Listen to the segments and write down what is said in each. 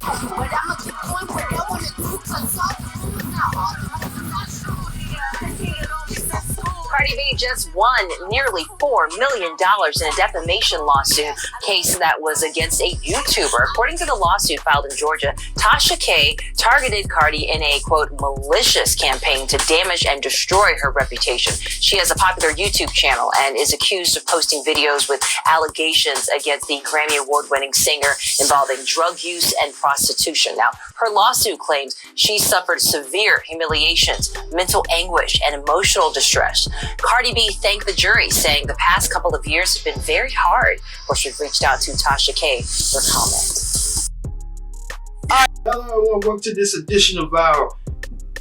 But I'ma keep going where I wanna do, 'cause all the rumors not all the rumors are true. Cardi B just won nearly $4 million in a defamation lawsuit case that was against a YouTuber. According to the lawsuit filed in Georgia, Tasha K targeted Cardi in a, quote, malicious campaign to damage and destroy her reputation. She has a popular YouTube channel and is accused of posting videos with allegations against the Grammy Award-winning singer involving drug use and prostitution. Now, her lawsuit claims she suffered severe humiliations, mental anguish, and emotional distress. Cardi B thanked the jury, saying the past couple of years have been very hard. Of course, we've reached out to Tasha K for comment. Hello everyone, welcome to this edition of Viral.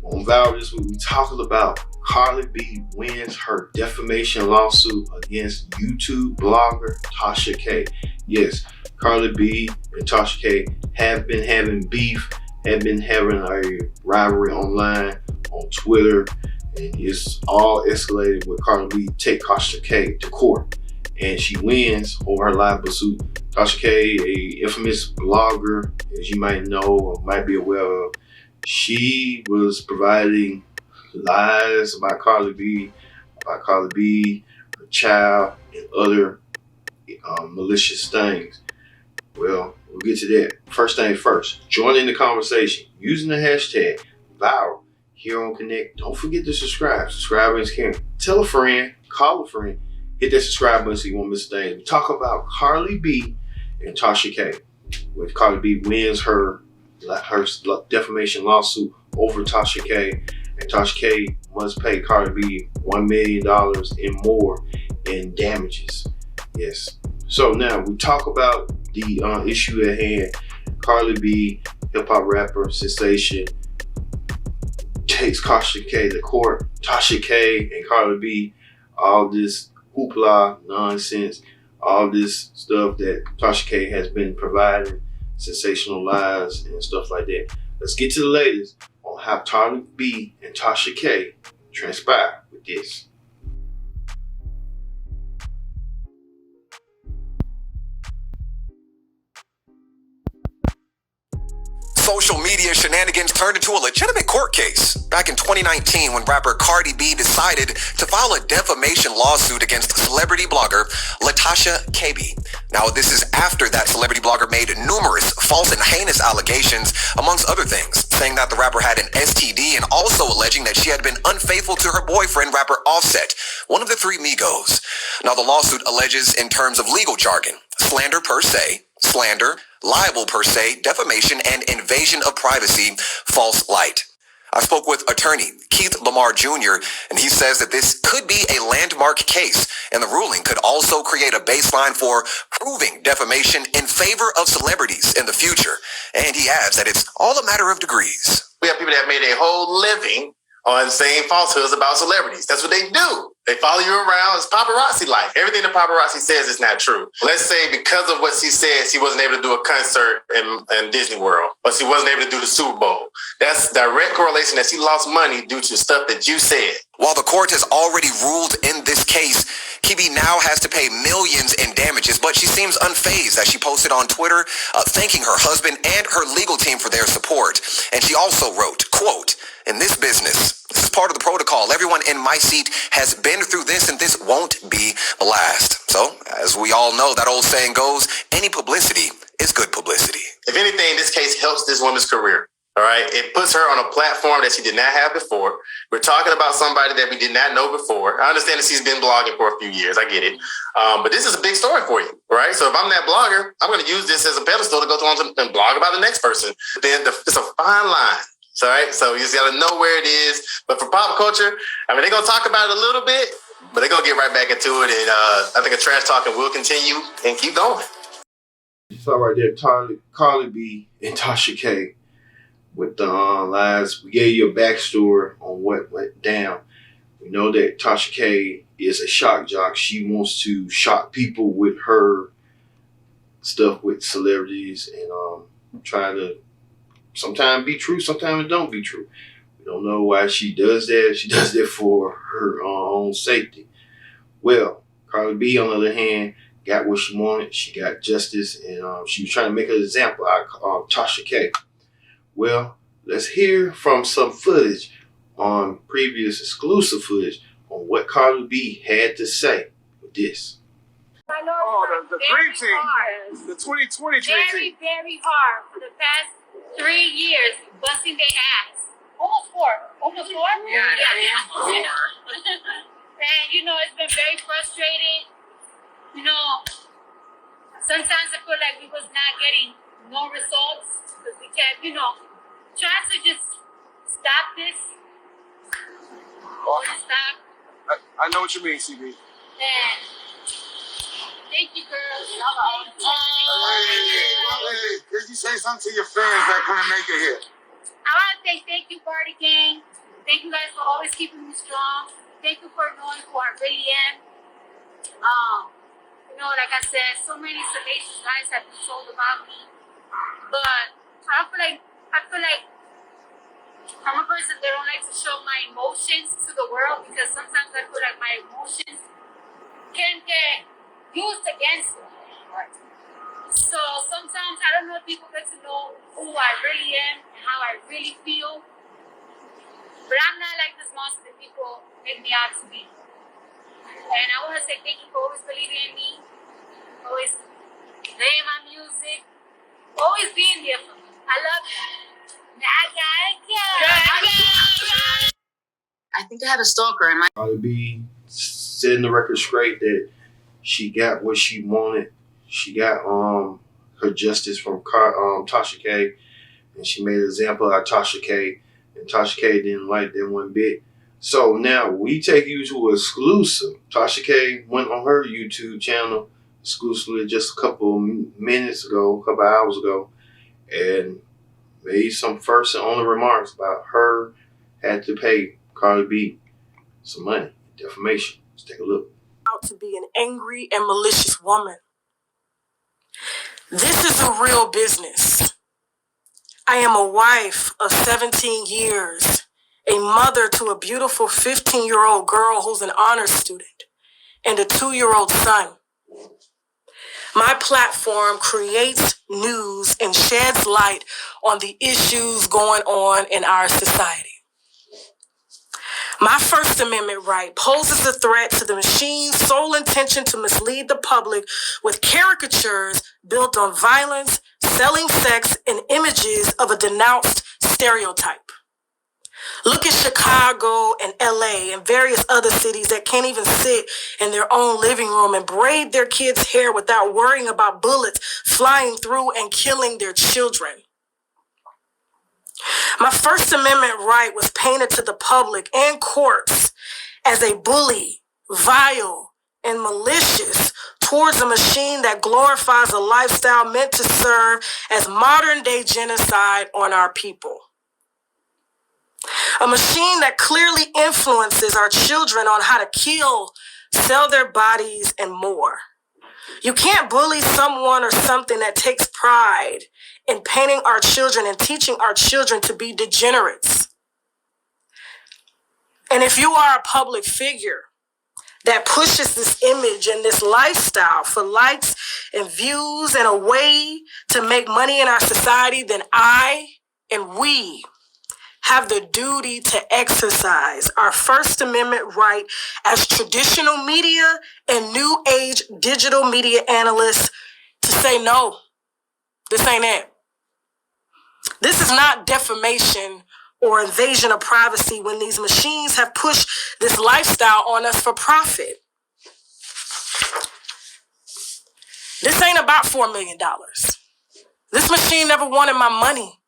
On Viral this week, we talking about Cardi B wins her defamation lawsuit against YouTube blogger Tasha K. Yes, Cardi B and Tasha K have been having beef, have been having a rivalry online on Twitter, and it's all escalated with Cardi B take Tasha K to court, and she wins over her libel suit. Tasha K, a infamous blogger, as you might know or might be aware of, she was providing lies about Cardi B, her child, and other malicious things. Well, we'll get to that. First thing first, join in the conversation using the hashtag Viral here on Connect. Don't forget to subscribe. Subscribe is caring. Tell a friend, call a friend, hit that subscribe button so you won't miss a thing. We talk about Cardi B and Tasha K. When Cardi B wins her defamation lawsuit over Tasha K, and Tasha K must pay Cardi B $1 million and more in damages. Yes. So now we talk about the issue at hand. Cardi B, hip hop rapper sensation, takes Tasha K to court. Tasha K and Cardi B, all this hoopla, nonsense, all this stuff that Tasha K has been providing, sensational lies and stuff like that. Let's get to the latest on how Cardi B and Tasha K transpire with this. Social media shenanigans turned into a legitimate court case back in 2019 when rapper Cardi B decided to file a defamation lawsuit against celebrity blogger Tasha K. Now, this is after that celebrity blogger made numerous false and heinous allegations, amongst other things, saying that the rapper had an STD and also alleging that she had been unfaithful to her boyfriend, rapper Offset, one of the three Migos. Now, the lawsuit alleges, in terms of legal jargon, slander per se, slander, libel per se, defamation, and invasion of privacy, false light. I spoke with attorney Keith Lamar Jr., and he says that this could be a landmark case, and the ruling could also create a baseline for proving defamation in favor of celebrities in the future. And he adds that it's all a matter of degrees. We have people that made a whole living on saying falsehoods about celebrities. That's what they do. They follow you around. It's paparazzi life. Everything the paparazzi says is not true. Let's say because of what she said, she wasn't able to do a concert in Disney World, or she wasn't able to do the Super Bowl. That's direct correlation that she lost money due to stuff that you said. While the court has already ruled in this case, Kibi now has to pay millions in damages, but she seems unfazed as she posted on Twitter, thanking her husband and her legal team for their support. And she also wrote, quote, "In this business, this is part of the protocol. Everyone in my seat has been through this, and this won't be the last." So, as we all know, that old saying goes, any publicity is good publicity. If anything, this case helps this woman's career. All right. It puts her on a platform that she did not have before. We're talking about somebody that we did not know before. I understand that she's been blogging for a few years. I get it. But this is a big story for you. Right. So if I'm that blogger, I'm going to use this as a pedestal to go on and blog about the next person. Then it's a fine line. All right. So you just got to know where it is. But for pop culture, I mean, they're going to talk about it a little bit, but they're going to get right back into it. And I think a trash talking will continue and keep going. So right there, Cardi B and Tasha K with the lies. We gave you a backstory on what went down. We know that Tasha K is a shock jock. She wants to shock people with her stuff with celebrities and trying to sometimes be true, sometimes it don't be true. We don't know why she does that. She does that for her own safety. Well, Cardi B, on the other hand, got what she wanted. She got justice, and she was trying to make an example out of Tasha K. Well, let's hear from some footage on previous exclusive footage on what CardiB had to say with this. Oh, the dream team. The 2020 dream team. Very hard for the past 3 years, busting their ass. Almost four. Yeah. And it's been very frustrating. Sometimes I feel like we was not getting no results because we kept, trying to just stop this. Stop. I know what you mean, CB. And thank you, girls. Hey, could you say something to your fans that couldn't make it here? I want to say thank you, Cardi Gang. Thank you guys for always keeping me strong. Thank you for knowing who I really am. Like I said, so many salacious lies have been told about me. But I feel like I'm a person that don't like to show my emotions to the world because sometimes I feel like my emotions can get used against me. So sometimes I don't know if people get to know who I really am and how I really feel. But I'm not like this monster that people make me out to be. And I want to say thank you for always believing in me, always playing my music, always being there for me. I love you. I think I had a stalker in my CardiB setting the record straight that she got what she wanted. She got her justice from Tasha K, and she made an example out of Tasha K, and Tasha K didn't like that one bit. So now we take you to an exclusive. Tasha K went on her YouTube channel exclusively just a couple minutes ago, a couple hours ago, and made some first and only remarks about her had to pay CardiB some money, defamation. Let's take a look. Out to be an angry and malicious woman. This is a real business. I am a wife of 17 years, a mother to a beautiful 15-year-old girl who's an honors student, and a 2-year-old son. My platform creates news and sheds light on the issues going on in our society. My First Amendment right poses a threat to the machine's sole intention to mislead the public with caricatures built on violence, selling sex, and images of a denounced stereotype. Look at Chicago and LA and various other cities that can't even sit in their own living room and braid their kids' hair without worrying about bullets flying through and killing their children. My First Amendment right was painted to the public and courts as a bully, vile, and malicious towards a machine that glorifies a lifestyle meant to serve as modern-day genocide on our people. A machine that clearly influences our children on how to kill, sell their bodies, and more. You can't bully someone or something that takes pride in painting our children and teaching our children to be degenerates. And if you are a public figure that pushes this image and this lifestyle for likes and views and a way to make money in our society, then I and we have the duty to exercise our First Amendment right as traditional media and new age digital media analysts to say, no, this ain't it. This is not defamation or invasion of privacy when these machines have pushed this lifestyle on us for profit. This ain't about $4 million. This machine never wanted my money.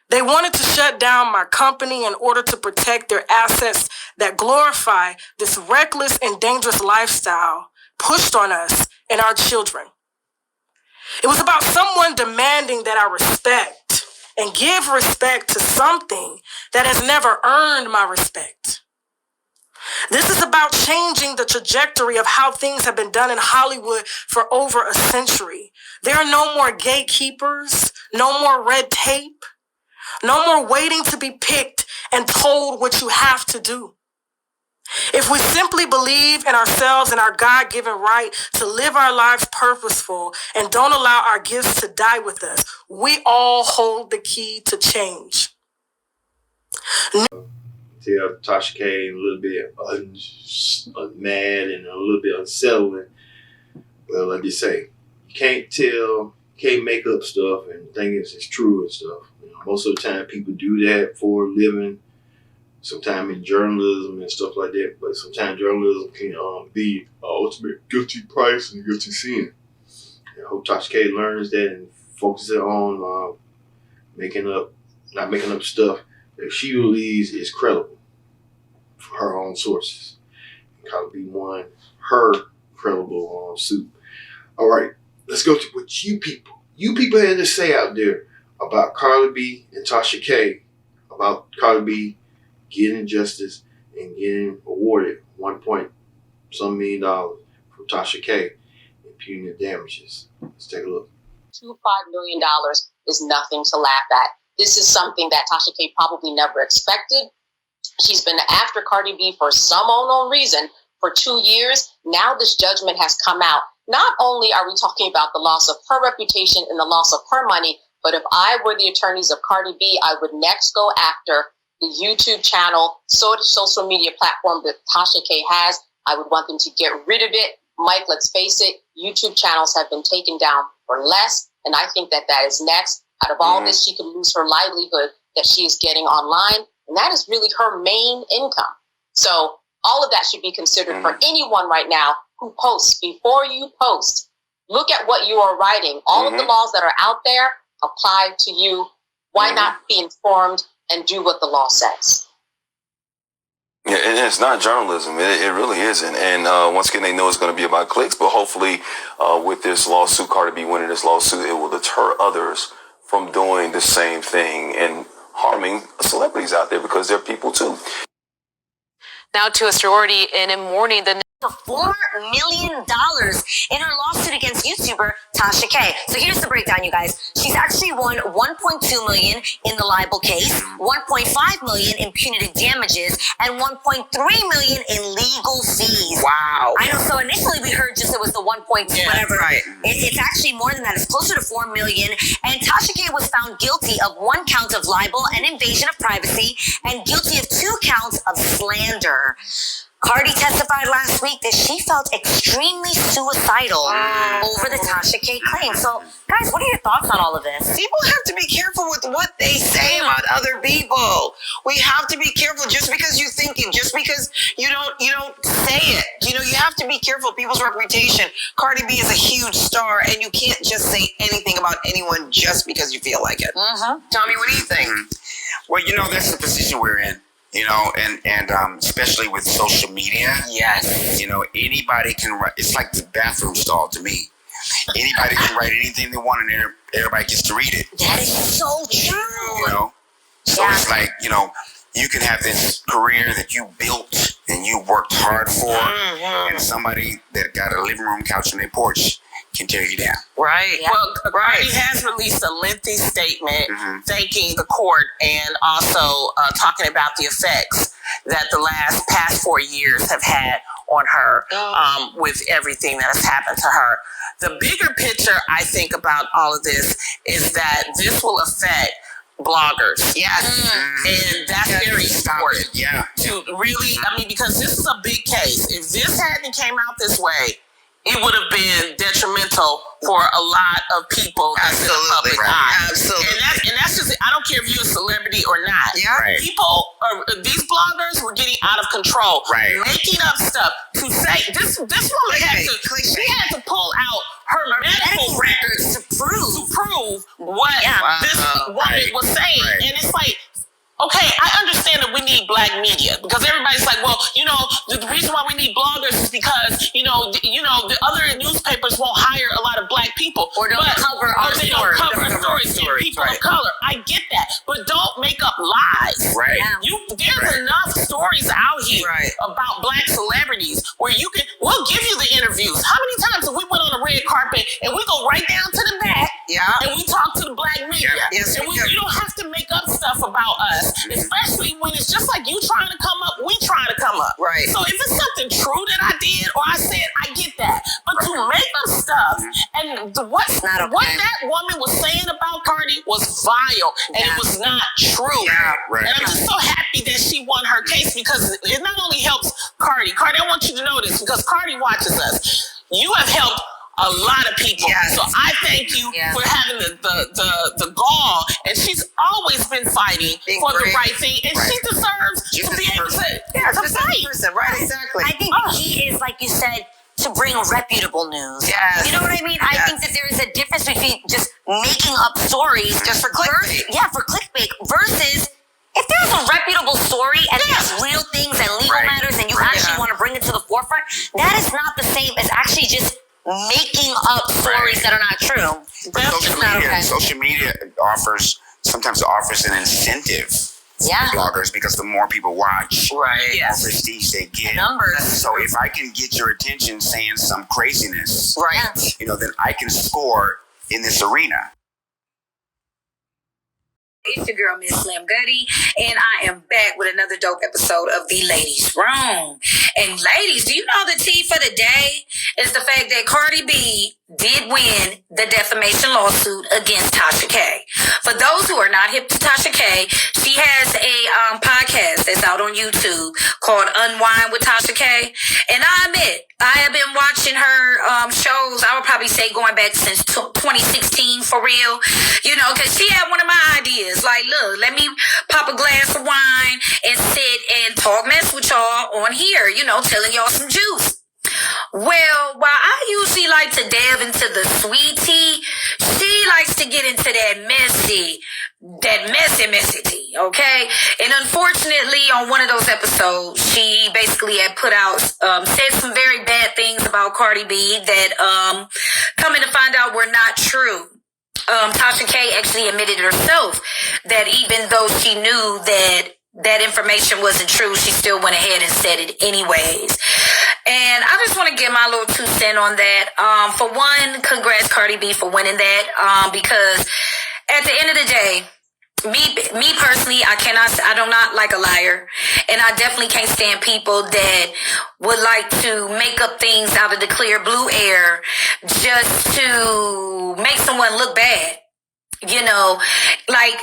They wanted to shut down my company in order to protect their assets that glorify this reckless and dangerous lifestyle pushed on us and our children. It was about someone demanding that I respect and give respect to something that has never earned my respect. This is about changing the trajectory of how things have been done in Hollywood for over a century. There are no more gatekeepers, no more red tape. No more waiting to be picked and told what you have to do. If we simply believe in ourselves and our God-given right to live our lives purposeful and don't allow our gifts to die with us, we all hold the key to change. Tell Tasha K a little bit mad and a little bit unsettling. Well, like you say, you can't make up stuff and think it's true and stuff. You know, most of the time people do that for a living. Sometimes in journalism and stuff like that, but sometimes journalism can be ultimate guilty price and guilty sin. And I hope Tasha K learns that and focuses on not making up stuff that she believes is credible for her own sources. And CardiB won her credible suit. All right, let's go to what you people had to say out there about CardiB and Tasha K, about CardiB getting justice and getting awarded $1.some million from Tasha K in punitive damages. Let's take a look. $5 million is nothing to laugh at. This is something that Tasha K probably never expected. She's been after CardiB for some unknown reason for 2 years. Now this judgment has come out. Not only are we talking about the loss of her reputation and the loss of her money, but if I were the attorneys of CardiB, I would next go after the YouTube channel, social media platform that Tasha K has. I would want them to get rid of it. Mike, let's face it, YouTube channels have been taken down for less, and I think that is next. Out of all this, she could lose her livelihood that she is getting online, and that is really her main income. So all of that should be considered for anyone right now who posts. Before you post, look at what you are writing. All of the laws that are out there apply to you. Why not be informed and do what the law says? Yeah, and it's not journalism. It really isn't. And once again, they know it's going to be about clicks, but hopefully with this lawsuit, CardiB winning this lawsuit, it will deter others from doing the same thing and harming celebrities out there, because they're people too. Now to a sorority in mourning the $4 million in her lawsuit against YouTuber Tasha K. So here's the breakdown, you guys. She's actually won $1.2 million in the libel case, $1.5 million in punitive damages, and $1.3 million in legal fees. Wow. I know. So initially we heard just it was the 1.2 whatever. Right. It's actually more than that. It's closer to $4 million. And Tasha K was found guilty of 1 count of libel and invasion of privacy, and guilty of 2 counts of slander. Cardi testified last week that she felt extremely suicidal over the Tasha K claim. So, guys, what are your thoughts on all of this? People have to be careful with what they say about other people. We have to be careful. Just because you think it, just because you don't say it. You know, you have to be careful. People's reputation. CardiB is a huge star, and you can't just say anything about anyone just because you feel like it. Tommy, what do you think? Well, you know, that's the position we're in. You know, and especially with social media. Yes. You know, anybody can write. It's like the bathroom stall to me. Anybody can write anything they want, and everybody gets to read it. That is so true. You know, so it's like, you know, you can have this career that you built and you worked hard for, and somebody that got a living room couch on their porch can tear you down. Right. Yeah. Well, Cardi has released a lengthy statement thanking the court and also talking about the effects that the past 4 years have had on her with everything that has happened to her. The bigger picture, I think, about all of this is that this will affect bloggers. Yes. And that's very important. Yeah. To really, I mean, because this is a big case. If this hadn't came out this way, it would have been detrimental for a lot of people that's in the public eye. Absolutely. And that's just, I don't care if you're a celebrity or not. Yeah. Right. These bloggers were getting out of control. Right. Making up stuff to say, this woman had to pull out her medical records to prove what this woman was saying. Right. And it's like, okay, I understand that we need black media, because everybody's like, well, you know, the reason why we need bloggers is because, you know, the other newspapers won't hire a lot of black people. Or don't cover our stories. People of color. I get that. But don't make up lies. Right. There's enough stories out here about black celebrities where we'll give you the interviews. How many times have we went on a red carpet and we go right down to the back and we talk to the black media? Yes, and you don't have to make up stuff about us. Especially when it's just like you trying to come up, we trying to come up. Right. So if it's something true that I did or I said, I get that. But to make up stuff and what that woman was saying about Cardi was vile and it was not true. Yeah, right. And I'm just so happy that she won her case because it not only helps Cardi. Cardi, I want you to know this because Cardi watches us. You have helped a lot of people. Yes. So I thank you for having the gall. And she's always been fighting for the right thing. And she deserves to be able to fight. Right, exactly. I think the key is, like you said, to bring reputable news. Yes. You know what I mean? I think that there is a difference between just making up stories just for clickbait. For clickbait versus if there's a reputable story and there's real things and legal matters and you actually want to bring it to the forefront, that is not the same as actually just making up stories that are not true. Social media sometimes offers an incentive for bloggers because the more people watch, the more prestige they get. Numbers. So if I can get your attention saying some craziness, then I can score in this arena. It's your girl, Miss Slim Goody, and I am back with another dope episode of The Ladies Room. And ladies, do you know the tea for the day is the fact that Cardi B did win the defamation lawsuit against Tasha K. For those who are not hip to Tasha K, she has a podcast that's out on YouTube called Unwine with Tasha K. And I admit, I have been watching her shows, I would probably say going back since 2016 for real. You know, because she had one of my ideas. Like, look, let me pop a glass of wine and sit and talk mess with y'all on here, you know, telling y'all some juice. Well, while I usually like to delve into the sweet tea, she likes to get into that messy tea, okay? And unfortunately, on one of those episodes, she basically had put out, said some very bad things about Cardi B that, coming to find out were not true. Tasha K actually admitted herself that even though she knew that information wasn't true, she still went ahead and said it anyways. And I just want to give my little 2 cents on that. For one, congrats Cardi B for winning that. Because at the end of the day, me personally, I do not like a liar. And I definitely can't stand people that would like to make up things out of the clear blue air just to make someone look bad. You know, like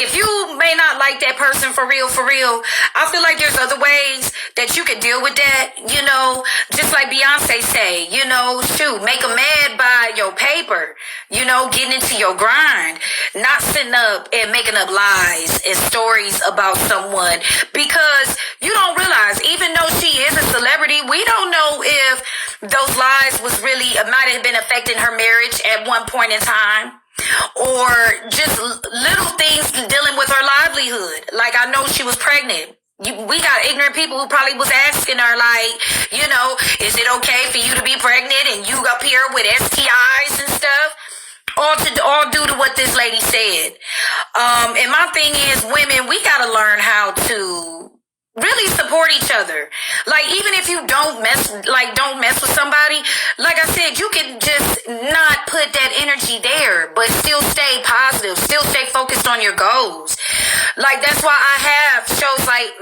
if you may not like that person for real, I feel like there's other ways that you could deal with that, you know, just like Beyonce say, you know, shoot, make them mad by your paper, you know, getting into your grind, not sitting up and making up lies and stories about someone because you don't realize, even though she is a celebrity, we don't know if those lies might have been affecting her marriage at one point in time. Or just little things dealing with her livelihood. Like, I know she was pregnant. We got ignorant people who probably was asking her, like, you know, is it okay for you to be pregnant and you up here with STIs and stuff? All due to what this lady said. And my thing is, women, we gotta learn how to really support each other. Like, even if you don't mess with somebody, like I said, you can just not put that energy there, but still stay positive, still stay focused on your goals. Like, that's why I have shows like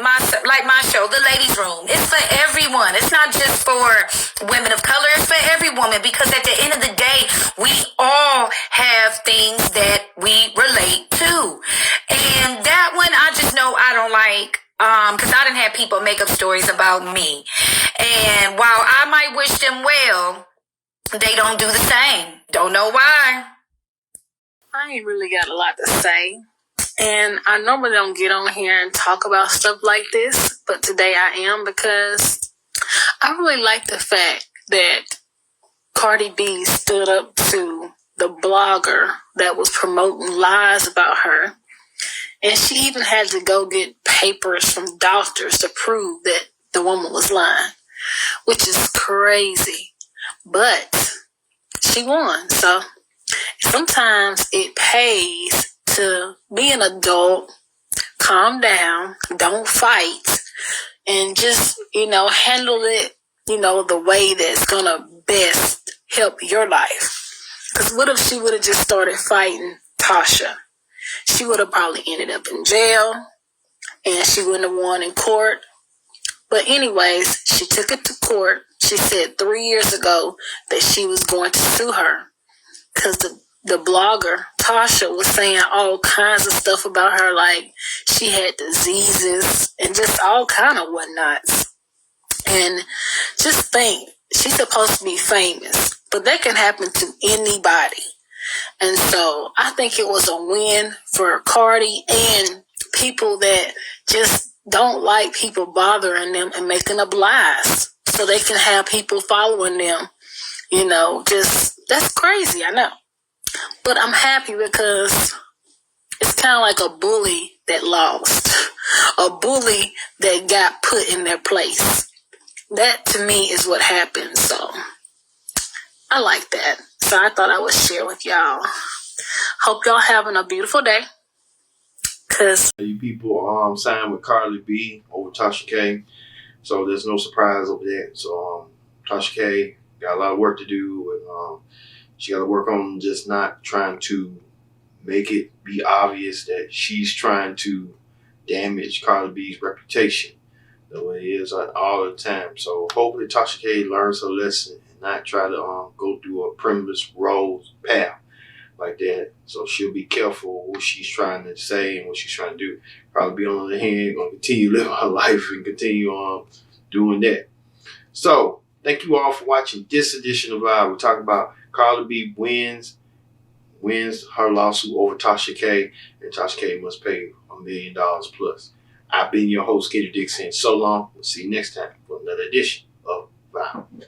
my show, The Ladies Room. It's for everyone. It's not just for women of color. It's for every woman, because at the end of the day, we all have things that we relate to. And that one, I just know I don't like. Because I didn't have people make up stories about me. And while I might wish them well, they don't do the same. Don't know why. I ain't really got a lot to say. And I normally don't get on here and talk about stuff like this, but today I am, because I really like the fact that Cardi B stood up to the blogger that was promoting lies about her. And she even had to go get papers from doctors to prove that the woman was lying, which is crazy. But she won. So sometimes it pays to be an adult, calm down, don't fight, and just, you know, handle it, you know, the way that's going to best help your life. Because what if she would have just started fighting Tasha? She would have probably ended up in jail, and she wouldn't have won in court. But anyways, she took it to court. She said 3 years ago that she was going to sue her because the blogger, Tasha, was saying all kinds of stuff about her, like she had diseases and just all kind of whatnots. And just think, she's supposed to be famous, but that can happen to anybody. And so I think it was a win for Cardi and people that just don't like people bothering them and making up lies so they can have people following them. You know, just, that's crazy, I know. But I'm happy because it's kind of like a bully that lost, a bully that got put in their place. That to me is what happened. So I like that. So I thought I would share with y'all. Hope y'all having a beautiful day. Cause you people signed with CardiB over Tasha K. So there's no surprise over that. So Tasha K got a lot of work to do, and she got to work on just not trying to make it be obvious that she's trying to damage CardiB's reputation the way it is all the time. So hopefully Tasha K learns her lesson and not try to go through a primless road path like that. So she'll be careful what she's trying to say and what she's trying to do. CardiB, on the other hand, going to continue living her life and continue doing that. So thank you all for watching this edition of Live. We're talking about CardiB wins her lawsuit over Tasha K, and Tasha K must pay $1 million plus. I've been your host, Katie Dixon. So long. We'll see you next time for another edition of Vibe.